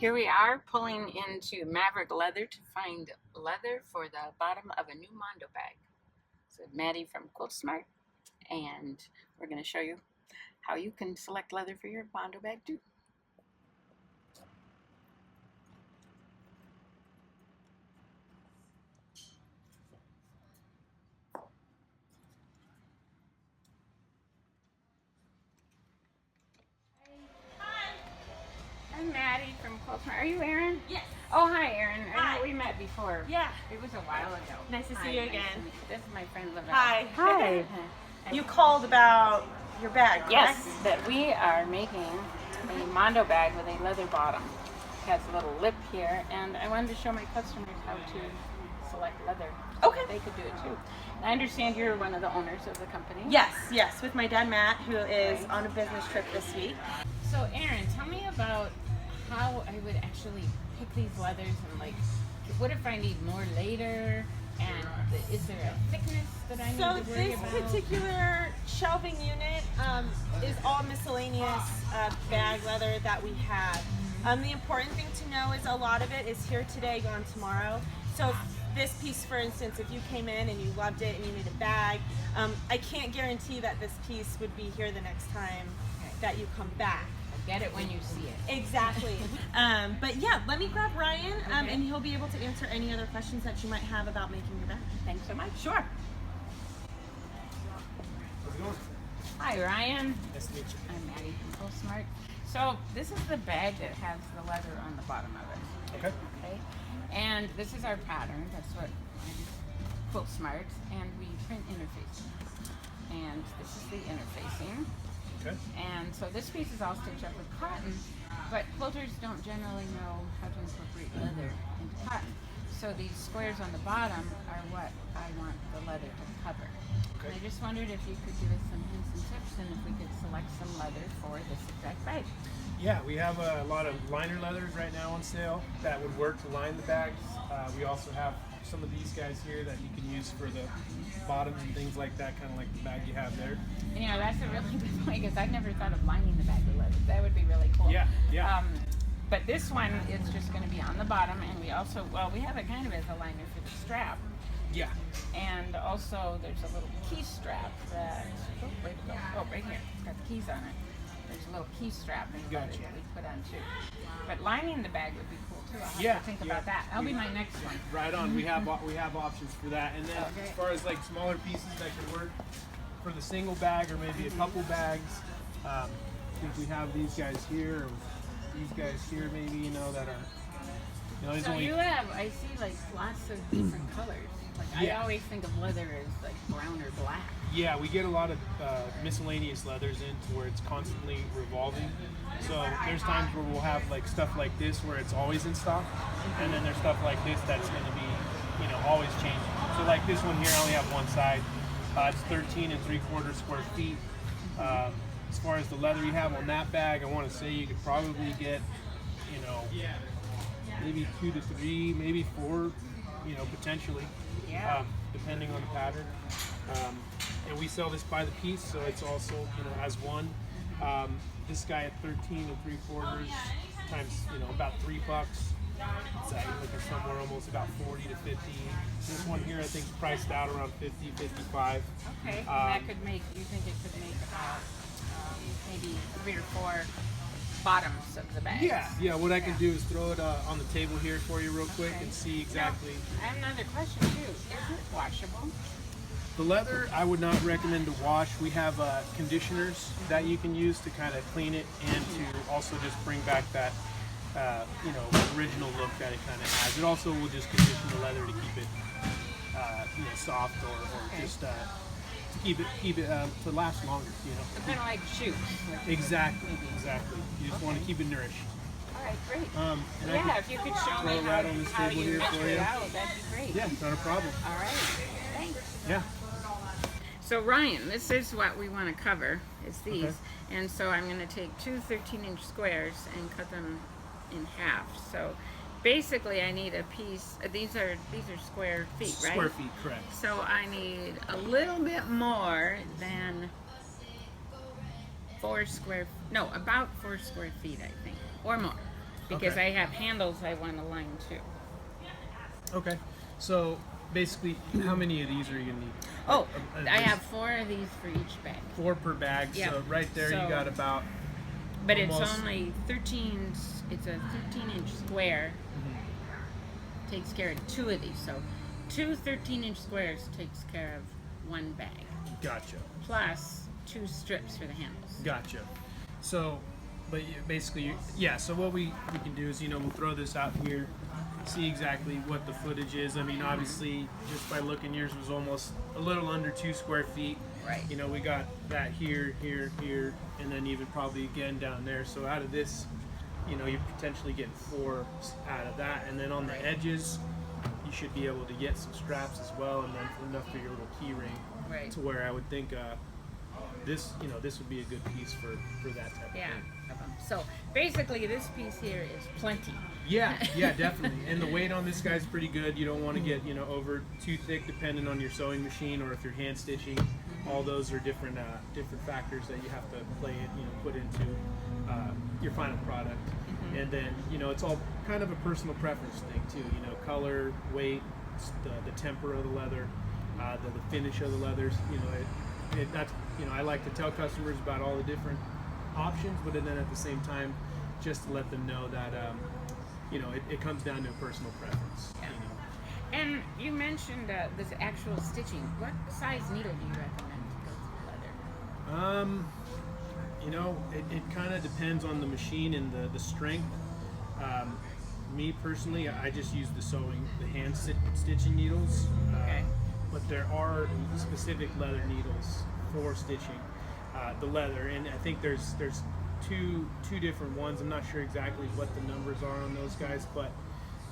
Here we are pulling into Maverick Leather to find leather for the bottom of a new Mondo bag. So Maddie from Quiltsmart, and we're going to show you how you can select leather for your Mondo bag too. I'm Maddie from Quiltsmart. Are you Erin? Yes. Oh, hi, Erin. Hi. I know we met before. Yeah. It was a while ago. Nice to see you again. This is my friend Lavelle. Hi. Hi. You called about your bag, Yes, correct? that we are making a Mondo bag with a leather bottom. It has a little lip here, and I wanted to show my customers how to select leather. Okay. They could do it too. And I understand you're one of the owners of the company. Yes, with my dad Matt, who is Right. on a business trip this week. So, Erin, tell me about how I would actually pick these leathers, and like, what if I need more later? And is there a thickness that I need So to worry this about? particular shelving unit is all miscellaneous bag leather that we have. The important thing to know is a lot of it is here today, gone tomorrow. So this piece, for instance, if you came in and you loved it and you need a bag, I can't guarantee that this piece would be here the next time that you come back. Get it when you see it. Exactly. But yeah, let me grab Ryan, Okay. and he'll be able to answer any other questions that you might have about making your bag. Thanks so much. Sure. How's it going? Hi, Ryan. Nice to meet you. I'm Maddie from Quiltsmart. So this is the bag that has the leather on the bottom of it. Okay. Okay. And this is our pattern. That's what Quiltsmart, and we print interfacing. And this is the interfacing. Okay. And so this piece is all stitched up with cotton, but quilters don't generally know how to incorporate leather into cotton. So these squares on the bottom are what I want the leather to cover. Okay. And I just wondered if you could give us some hints and tips, and if we could select some leather for this exact bag. Yeah, we have a lot of liner leathers right now on sale that would work to line the bags. We also have some of these guys here that you can use for the bottoms and things like that, kind of like the bag you have there. And, you know, that's a really good point, because I've never thought of lining the bag with leather. That would be really cool. Yeah, yeah. But this one is just going to be on the bottom, and we also, well, we have it kind of as a liner for the strap. Yeah. And also there's a little key strap that, oh, wait, oh, right here, it's got the keys on it. There's a little key strap in the leather Gotcha. that we put on too. But lining the bag would be cool too. I'll have Yeah, to think yeah. about that. That'll be my next one. Right on. We have options for that. And then Okay. as far as like smaller pieces that could work for the single bag or maybe a couple bags, I think we have these guys here, or these guys here maybe, you know, that are, you know, there's So only. you have, I see like lots of different colors. Like Yeah. I always think of leather as like brown or black. Yeah, we get a lot of miscellaneous leathers in to where it's constantly revolving. So there's times where we'll have like stuff like this where it's always in stock, and then there's stuff like this that's going to be, you know, always changing. So like this one here, I only have one side. It's 13 3/4 square feet. As far as the leather you have on that bag, I want to say you could probably get, you know, maybe 2 to 3, maybe 4, you know, potentially, Yeah. depending on the pattern. And we sell this by the piece, so it's also, you know, as one. This guy at 13 3/4 times, you know, about $3. It's looking somewhere almost about 40 to 50. This one here, I think, is priced out around 50, 55. Okay. And that could make, you think it could make about maybe 3 or 4 bottoms of the bag? Yeah. What I can do is throw it on the table here for you real quick Okay. and see exactly. I have another question too. Is it washable? The leather, I would not recommend to wash. We have conditioners that you can use to kind of clean it and to also just bring back that, you know, original look that it kind of has. It also will just condition the leather to keep it, you know, soft or Okay. just to keep it to last longer. You know. So kind of like shoes. Exactly. You just want to keep it nourished. All right, great. And I Yeah, can if you could show throw me it right on this how table you here measure for it you. out, that'd be great. Yeah, not a problem. All right, thanks. Yeah. So Ryan, this is what we want to cover, is these. Okay. And so I'm going to take 2 13-inch squares and cut them in half. So basically I need a piece, these are square feet, right? Square feet, correct. So I need a little bit more than about 4 square feet, I think, or more. because Okay. I have handles I want to line too. Okay. So basically, how many of these are you gonna need? Oh, I There's have 4 of these for each bag. 4 per bag. Yeah. So right there, So- you got about. But it's Almost. only 13, it's a 13-inch square. Takes care of 2 of these. So 2 13-inch squares takes care of 1 bag. Gotcha. Plus 2 strips for the handles. Gotcha. So, but basically, yeah. So what we can do is, we'll throw this out here, see exactly what the footage is. I mean, obviously, just by looking, yours was almost a little under 2 square feet. Right. We got that here, here, here, and then even probably again down there. So out of this, you're potentially getting 4 out of that, and then on the edges, you should be able to get some straps as well, and then enough for your little key ring. Right. To where I would think this would be a good piece for that type Yeah. of thing. So basically, this piece here is plenty. Yeah, definitely. And the weight on this guy's pretty good. You don't want to get over too thick, depending on your sewing machine or if you're hand stitching. All those are different factors that you have to put into your final product. And then it's all kind of a personal preference thing too. Color, weight, the temper of the leather, the finish of the leathers. That's I like to tell customers about all the different options, but then at the same time, just to let them know that it comes down to a personal preference. Yeah. And you mentioned this actual stitching. What size needle do you recommend to go through leather? It kind of depends on the machine and the strength. Me personally, I just use the hand stitching needles. Okay. But there are specific leather needles for stitching the leather, and I think there's two different ones. I'm not sure exactly what the numbers are on those guys, but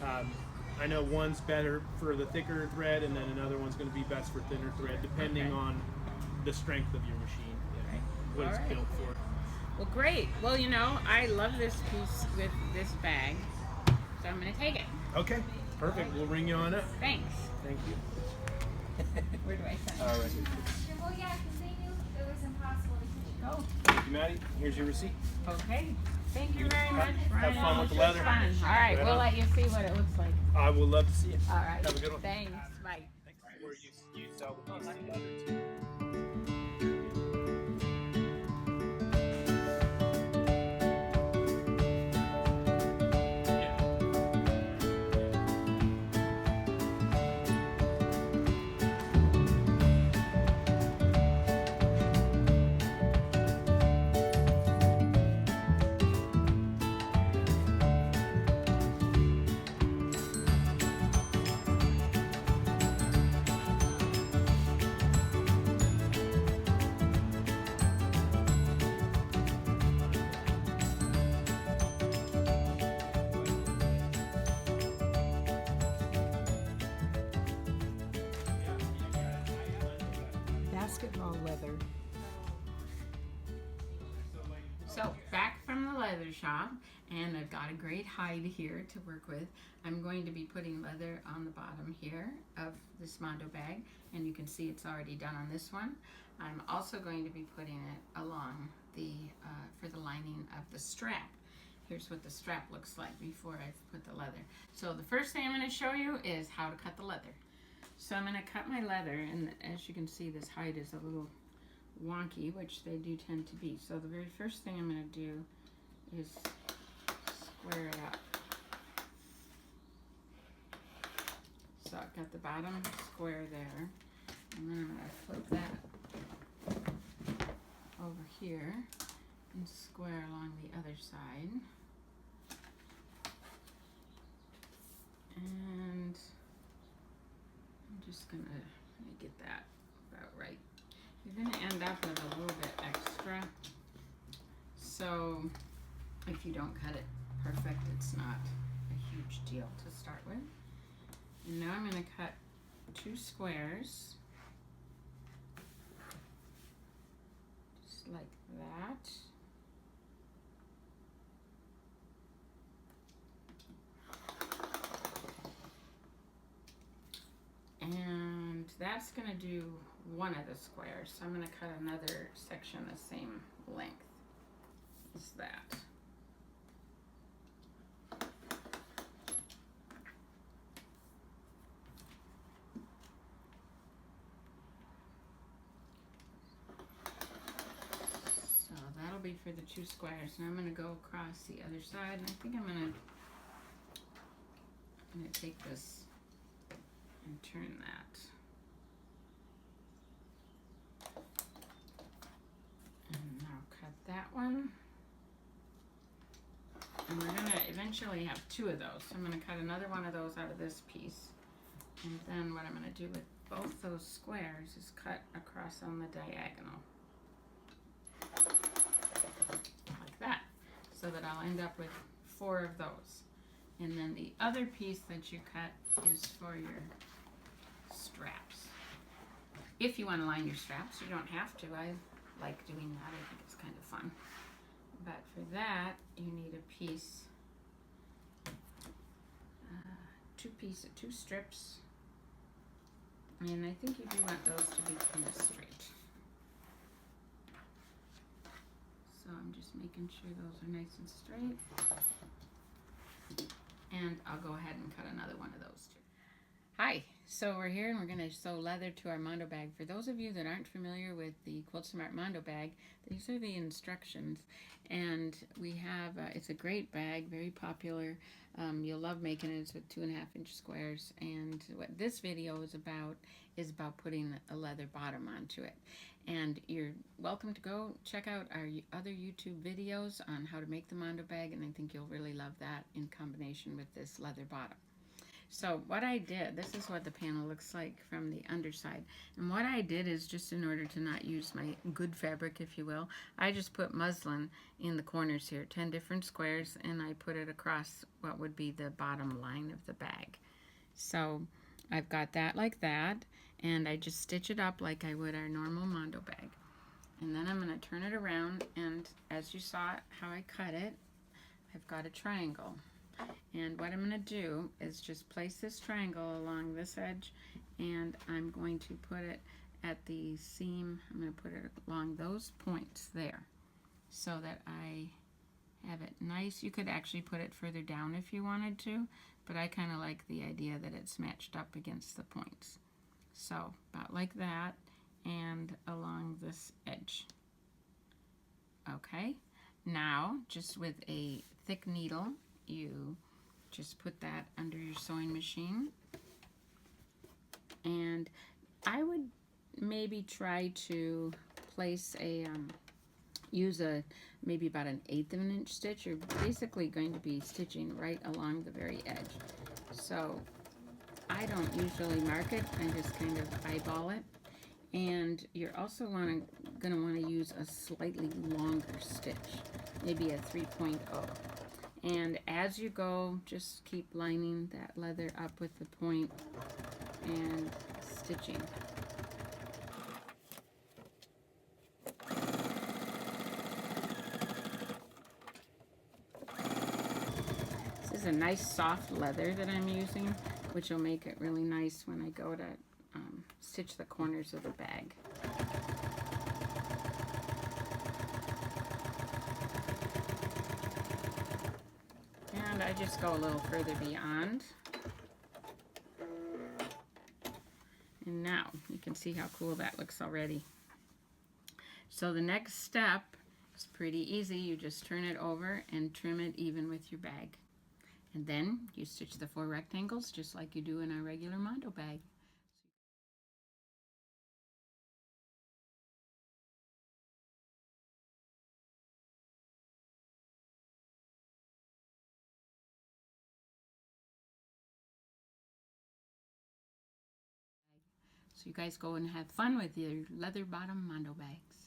I know one's better for the thicker thread, and then another one's going to be best for thinner thread, depending on the strength of your machine, what it's built for. Well, great. Well, I love this piece with this bag, so I'm going to take it. Okay, perfect. We'll ring you on up. Thanks. Thank you. Where do I sign? All right. Well, yeah, because they knew it was impossible to Oh, Thank you, Maddie. Here's your receipt. okay. Thank you very much. Have fun with the leather. Fun. All right, Right we'll on. let you see what it looks like. I will love to see it. All right. Have a good one. Thanks. Bye. Where you sell the piece of leather too. Basketball leather. So back from the leather shop, and I've got a great hide here to work with. I'm going to be putting leather on the bottom here of this Mondo bag, and you can see it's already done on this one. I'm also going to be putting it along the for the lining of the strap. Here's what the strap looks like before I've put the leather. So the first thing I'm going to show you is how to cut the leather. So I'm going to cut my leather, and as you can see, this hide is a little wonky, which they do tend to be. So the very first thing I'm going to do is square it up. So I've got the bottom square there, and then I'm going to flip that over here and square along the other side. And I'm just gonna get that about right. You're gonna end up with a little bit extra. So if you don't cut it perfect, it's not a huge deal to start with. And now I'm gonna cut 2 squares. Just like that. And that's going to do one of the squares. So I'm going to cut another section the same length as that. exactly for the 2 squares. And I'm going to go across the other side, and I think I'm going to take this and turn that. And now cut that one. And we're going to eventually have 2 of those. So I'm going to cut another one of those out of this piece. And then what I'm going to do with both those squares is cut across on the diagonal. Like that. So that I'll end up with 4 of those. And then the other piece that you cut is for your straps. If you want to line your straps, you don't have to. I like doing that. I think it's kind of fun. But for that, you need a piece, 2 strips. And I think you do want those to be kind of straight. So I'm just making sure those are nice and straight. And I'll go ahead and cut another one of those too. Hi, so we're here and we're going to sew leather to our Mondo bag. For those of you that aren't familiar with the Quiltsmart Mondo bag, these are the instructions. And we have, it's a great bag, very popular. You'll love making it. It's with 2.5-inch squares. And what this video is about putting a leather bottom onto it. And you're welcome to go check out our other YouTube videos on how to make the Mondo bag, and I think you'll really love that in combination with this leather bottom. So what I did, this is what the panel looks like from the underside. And what I did is, just in order to not use my good fabric, if you will, I just put muslin in the corners here, 10 different squares, and I put it across what would be the bottom line of the bag. So I've got that like that, and I just stitch it up like I would our normal Mondo bag. And then I'm going to turn it around, and as you saw how I cut it, I've got a triangle. And what I'm going to do is just place this triangle along this edge, and I'm going to put it at the seam. I'm going to put it along those points there so that I have it nice. You could actually put it further down if you wanted to, but I kind of like the idea that it's matched up against the points. So about like that, and along this edge. Okay, now just with a thick needle, you just put that under your sewing machine, and I would maybe try to place a use a maybe about an 1/8 of an inch stitch. You're basically going to be stitching right along the very edge. So I don't usually mark it, I just kind of eyeball it. And you're also going to want to use a slightly longer stitch, maybe a 3.0. And as you go, just keep lining that leather up with the point and stitching. This is a nice soft leather that I'm using, which will make it really nice when I go to stitch the corners of the bag. And I just go a little further beyond. And now you can see how cool that looks already. So the next step is pretty easy. You just turn it over and trim it even with your bag. And then you stitch the 4 rectangles just like you do in our regular Mondo bag. So you guys go and have fun with your leather bottom Mondo bags.